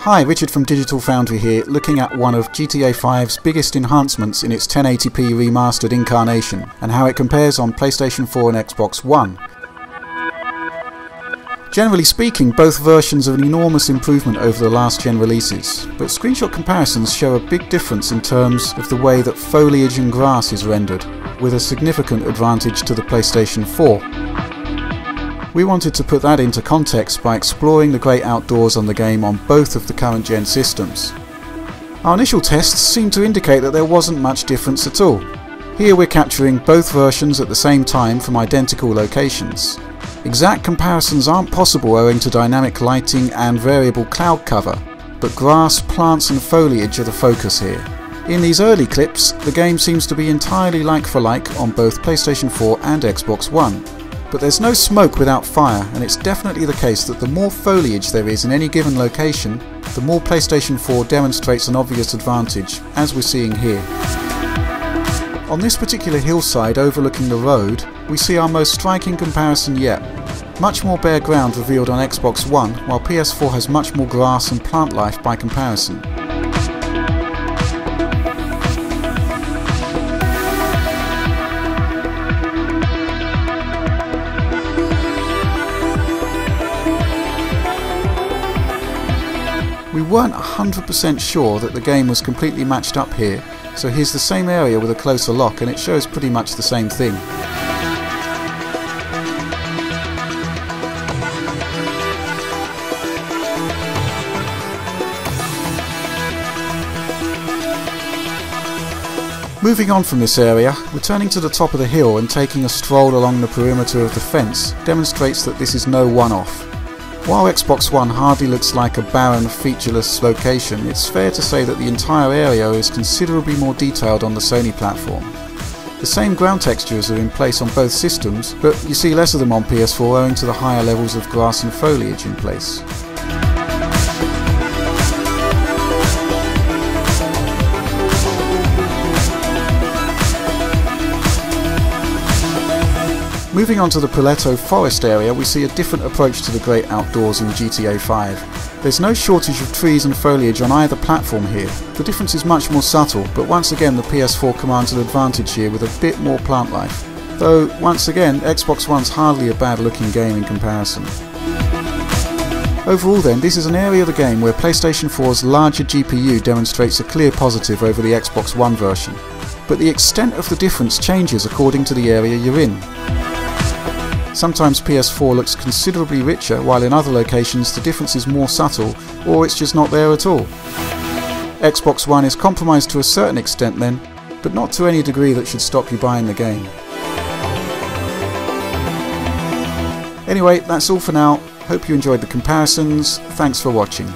Hi, Richard from Digital Foundry here, looking at one of GTA 5's biggest enhancements in its 1080p remastered incarnation, and how it compares on PlayStation 4 and Xbox One. Generally speaking, both versions are an enormous improvement over the last gen releases, but screenshot comparisons show a big difference in terms of the way that foliage and grass is rendered, with a significant advantage to the PlayStation 4. We wanted to put that into context by exploring the great outdoors on the game on both of the current gen systems. Our initial tests seemed to indicate that there wasn't much difference at all. Here we're capturing both versions at the same time from identical locations. Exact comparisons aren't possible owing to dynamic lighting and variable cloud cover, but grass, plants and foliage are the focus here. In these early clips, the game seems to be entirely like for like on both PlayStation 4 and Xbox One. But there's no smoke without fire, and it's definitely the case that the more foliage there is in any given location, the more PlayStation 4 demonstrates an obvious advantage, as we're seeing here. On this particular hillside overlooking the road, we see our most striking comparison yet. Much more bare ground revealed on Xbox One, while PS4 has much more grass and plant life by comparison. We weren't 100% sure that the game was completely matched up here, so here's the same area with a closer look and it shows pretty much the same thing. Moving on from this area, returning to the top of the hill and taking a stroll along the perimeter of the fence demonstrates that this is no one-off. While Xbox One hardly looks like a barren, featureless location, it's fair to say that the entire area is considerably more detailed on the Sony platform. The same ground textures are in place on both systems, but you see less of them on PS4 owing to the higher levels of grass and foliage in place. Moving on to the Pileto forest area, we see a different approach to the great outdoors in GTA 5. There's no shortage of trees and foliage on either platform here. The difference is much more subtle, but once again the PS4 commands an advantage here with a bit more plant life. Though, once again, Xbox One's hardly a bad looking game in comparison. Overall then, this is an area of the game where PlayStation 4's larger GPU demonstrates a clear positive over the Xbox One version. But the extent of the difference changes according to the area you're in. Sometimes PS4 looks considerably richer, while in other locations the difference is more subtle, or it's just not there at all. Xbox One is compromised to a certain extent then, but not to any degree that should stop you buying the game. Anyway, that's all for now. Hope you enjoyed the comparisons. Thanks for watching.